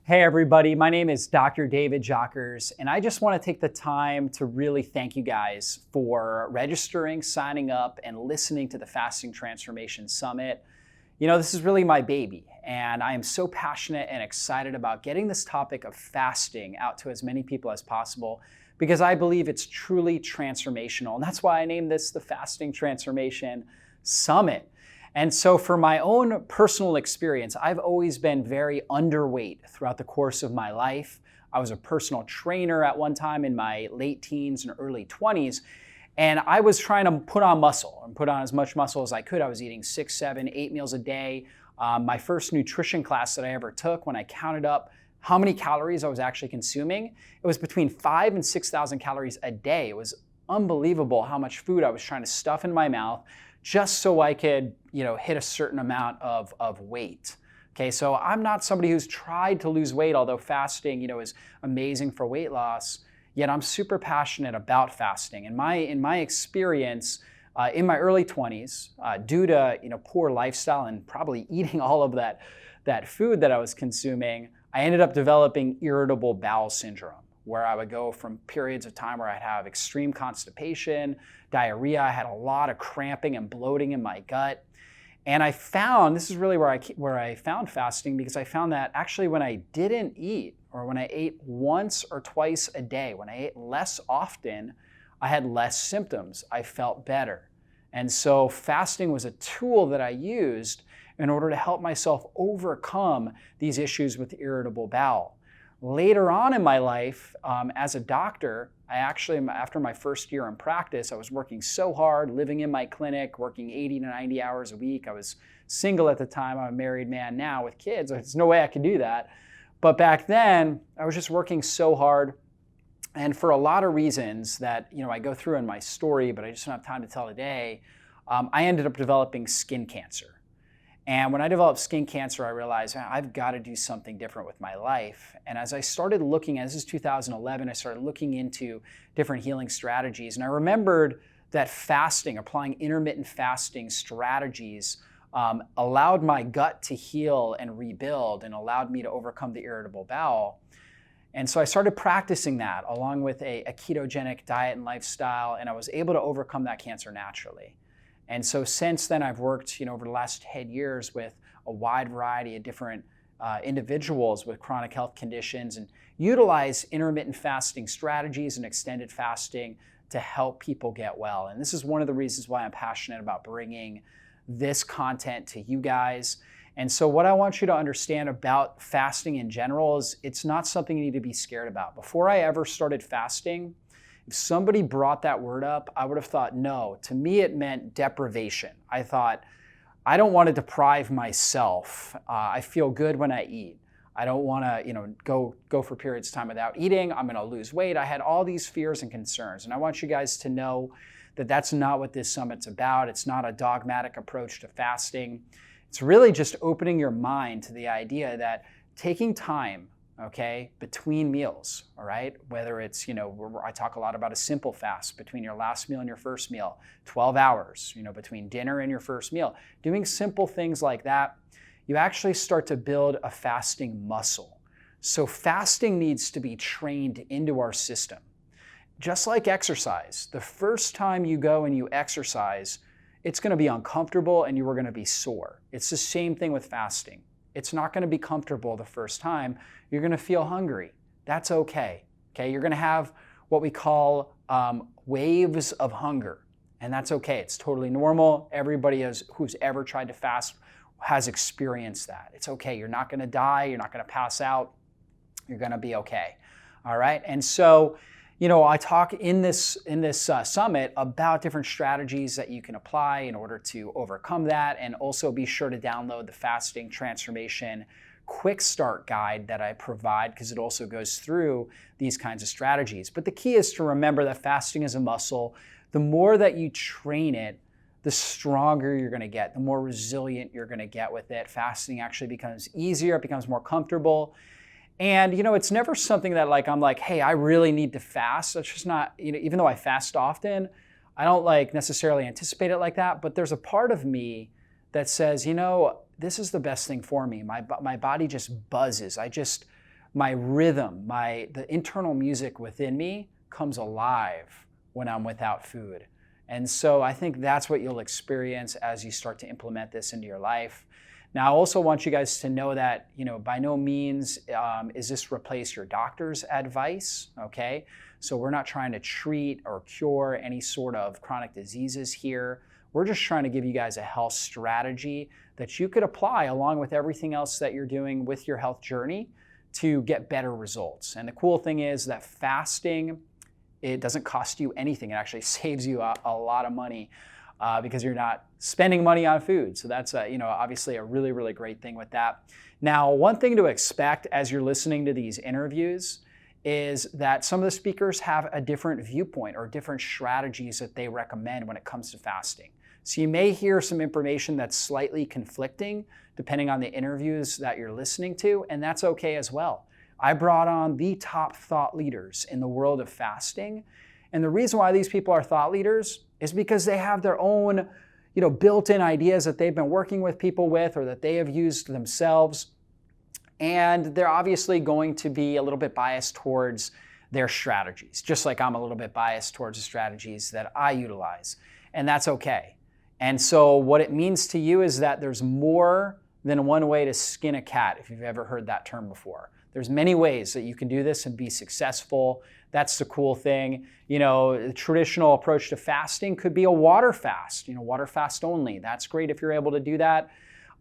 Hey everybody, my name is Dr. David Jockers, and I just want to take the time to really thank you guys for registering, signing up, and listening to the Fasting Transformation Summit. You know, this is really my baby, and I am so passionate and excited about getting this topic of fasting out to as many people as possible because I believe it's truly transformational, and that's why I named this the Fasting Transformation Summit. And so for my own personal experience, I've always been very underweight throughout the course of my life. I was a personal trainer at one time in my late teens and early 20s, and I was trying to put on muscle and put on as much muscle as I could. I was eating 6, 7, 8 meals a day. My first nutrition class that I ever took, when I counted up how many calories I was actually consuming, it was between 5,000 and 6,000 calories a day. It was unbelievable how much food I was trying to stuff in my mouth just so I could, hit a certain amount of weight. Okay, so I'm not somebody who's tried to lose weight, although fasting, is amazing for weight loss. Yet I'm super passionate about fasting. In my experience, in my early 20s, due to poor lifestyle and probably eating all of that food that I was consuming, I ended up developing irritable bowel syndrome, where I would go from periods of time where I'd have extreme constipation, diarrhea. I had a lot of cramping and bloating in my gut. And I found, this is really where I found fasting, because I found that actually when I didn't eat, or when I ate once or twice a day, when I ate less often, I had less symptoms. I felt better. And so fasting was a tool that I used in order to help myself overcome these issues with irritable bowel. Later on in my life, as a doctor, I actually, after my first year in practice, I was working so hard, living in my clinic, working 80 to 90 hours a week. I was single at the time. I'm a married man now with kids. There's no way I could do that. But back then, I was just working so hard. And for a lot of reasons that I go through in my story, but I just don't have time to tell today, I ended up developing skin cancer. And when I developed skin cancer, I realized I've got to do something different with my life. And as I started looking, this is 2011, I started looking into different healing strategies. And I remembered that fasting, applying intermittent fasting strategies, allowed my gut to heal and rebuild and allowed me to overcome the irritable bowel. And so I started practicing that along with a ketogenic diet and lifestyle, and I was able to overcome that cancer naturally. And so since then, I've worked, over the last 10 years with a wide variety of different individuals with chronic health conditions and utilize intermittent fasting strategies and extended fasting to help people get well. And this is one of the reasons why I'm passionate about bringing this content to you guys. And so what I want you to understand about fasting in general is it's not something you need to be scared about. Before I ever started fasting, if somebody brought that word up, I would have thought, no. To me, it meant deprivation. I thought, I don't want to deprive myself. I feel good when I eat. I don't want to, go for periods of time without eating. I'm going to lose weight. I had all these fears and concerns. And I want you guys to know that that's not what this summit's about. It's not a dogmatic approach to fasting. It's really just opening your mind to the idea that taking time, between meals, all right? Whether it's, I talk a lot about a simple fast between your last meal and your first meal, 12 hours, between dinner and your first meal. Doing simple things like that, you actually start to build a fasting muscle. So fasting needs to be trained into our system. Just like exercise, the first time you go and you exercise, it's going to be uncomfortable and you are going to be sore. It's the same thing with fasting. It's not going to be comfortable the first time. You're going to feel hungry. That's okay. You're going to have what we call waves of hunger, and that's okay. It's totally normal. Everybody who's ever tried to fast has experienced that. It's okay. You're not going to die. You're not going to pass out. You're going to be okay. All right. And so, I talk in this summit about different strategies that you can apply in order to overcome that, and also be sure to download the Fasting Transformation Quick Start Guide that I provide, because it also goes through these kinds of strategies. But the key is to remember that fasting is a muscle. The more that you train it, the stronger you're going to get, the more resilient you're going to get with it. Fasting actually becomes easier, it becomes more comfortable. And, it's never something that I'm like, hey, I really need to fast. That's just not, even though I fast often, I don't necessarily anticipate it like that. But there's a part of me that says, this is the best thing for me. My body just buzzes. my rhythm, the internal music within me comes alive when I'm without food. And so I think that's what you'll experience as you start to implement this into your life. Now, I also want you guys to know that, by no means is this replace your doctor's advice, okay? So we're not trying to treat or cure any sort of chronic diseases here. We're just trying to give you guys a health strategy that you could apply along with everything else that you're doing with your health journey to get better results. And the cool thing is that fasting, it doesn't cost you anything. It actually saves you a lot of money because you're not spending money on food. So that's obviously a really, really great thing with that. Now, one thing to expect as you're listening to these interviews is that some of the speakers have a different viewpoint or different strategies that they recommend when it comes to fasting. So you may hear some information that's slightly conflicting depending on the interviews that you're listening to, and that's okay as well. I brought on the top thought leaders in the world of fasting. And the reason why these people are thought leaders is because they have their own, built-in ideas that they've been working with people with or that they have used themselves. And they're obviously going to be a little bit biased towards their strategies, just like I'm a little bit biased towards the strategies that I utilize. And that's okay. And so what it means to you is that there's more than one way to skin a cat, if you've ever heard that term before. There's many ways that you can do this and be successful. That's the cool thing. The traditional approach to fasting could be a water fast, water fast only. That's great if you're able to do that.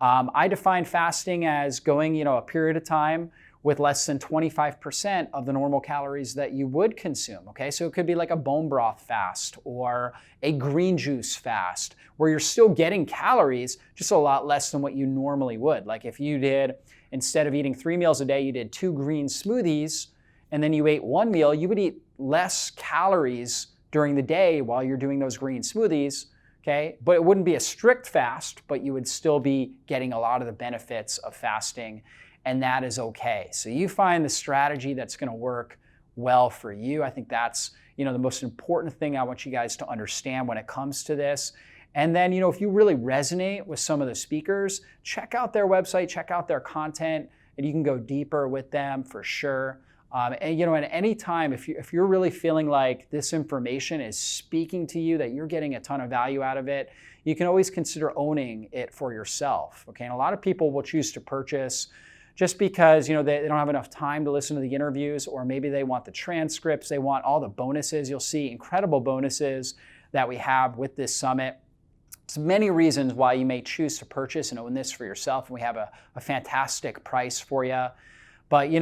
I define fasting as going, a period of time with less than 25% of the normal calories that you would consume, okay? So it could be like a bone broth fast or a green juice fast where you're still getting calories, just a lot less than what you normally would. Like if you did, instead of eating 3 meals a day, you did 2 green smoothies and then you ate 1 meal, you would eat less calories during the day while you're doing those green smoothies, okay? But it wouldn't be a strict fast, but you would still be getting a lot of the benefits of fasting, and that is okay. So you find the strategy that's gonna work well for you. I think that's, the most important thing I want you guys to understand when it comes to this. And then, if you really resonate with some of the speakers, check out their website, check out their content, and you can go deeper with them for sure. And at any time, if you're really feeling like this information is speaking to you, that you're getting a ton of value out of it, you can always consider owning it for yourself, okay? And a lot of people will choose to purchase just because they don't have enough time to listen to the interviews, or maybe they want the transcripts, they want all the bonuses. You'll see incredible bonuses that we have with this summit. There's many reasons why you may choose to purchase and own this for yourself, and we have a fantastic price for you. But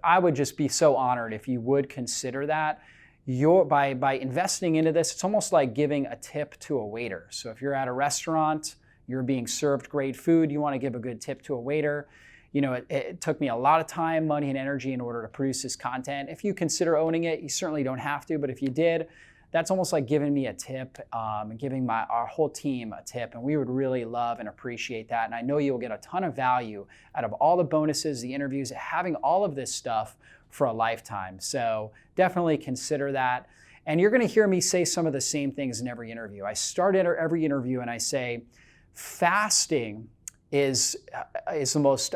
I would just be so honored if you would consider that. By investing into this, it's almost like giving a tip to a waiter. So if you're at a restaurant, you're being served great food, you want to give a good tip to a waiter. It took me a lot of time, money, and energy in order to produce this content. If you consider owning it, you certainly don't have to, but if you did, that's almost like giving me a tip, and giving our whole team a tip, and we would really love and appreciate that. And I know you'll get a ton of value out of all the bonuses, the interviews, having all of this stuff for a lifetime. So definitely consider that. And you're gonna hear me say some of the same things in every interview. I start every interview and I say, fasting is the most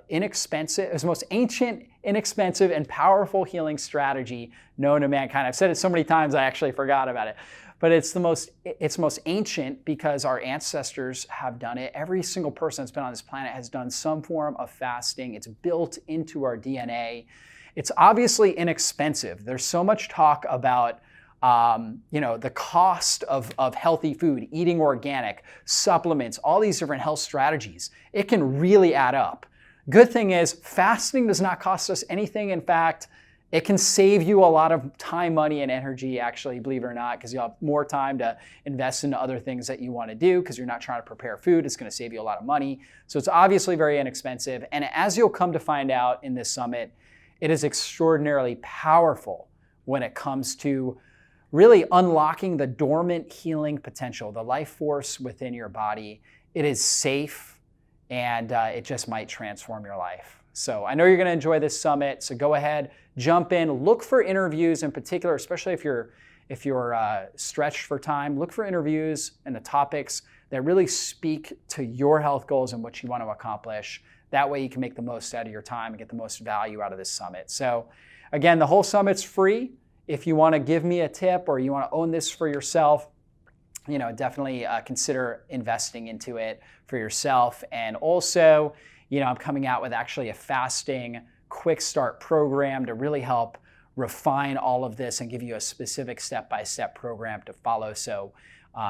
inexpensive, is the most ancient, inexpensive, and powerful healing strategy known to mankind. I've said it so many times I actually forgot about it. But it's most ancient because our ancestors have done it. Every single person that's been on this planet has done some form of fasting. It's built into our DNA. It's obviously inexpensive. There's so much talk about the cost of healthy food, eating organic, supplements, all these different health strategies. It can really add up. Good thing is, fasting does not cost us anything. In fact, it can save you a lot of time, money, and energy, actually, believe it or not, because you'll have more time to invest into other things that you want to do because you're not trying to prepare food. It's going to save you a lot of money. So it's obviously very inexpensive. And as you'll come to find out in this summit, it is extraordinarily powerful when it comes to really unlocking the dormant healing potential, the life force within your body. It is safe, and it just might transform your life. So I know you're gonna enjoy this summit, so go ahead, jump in, look for interviews in particular, especially if you're stretched for time, look for interviews and the topics that really speak to your health goals and what you want to accomplish. That way you can make the most out of your time and get the most value out of this summit. So again, the whole summit's free. If you want to give me a tip or you want to own this for yourself, definitely consider investing into it for yourself. And also, I'm coming out with actually a fasting quick start program to really help refine all of this and give you a specific step-by-step program to follow. So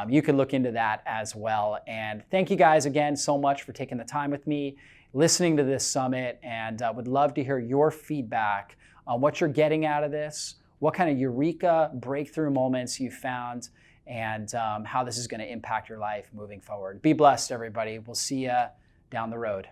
you can look into that as well. And thank you guys again so much for taking the time with me, listening to this summit, and would love to hear your feedback on what you're getting out of this, what kind of eureka breakthrough moments you found, and how this is going to impact your life moving forward. Be blessed, everybody. We'll see you down the road.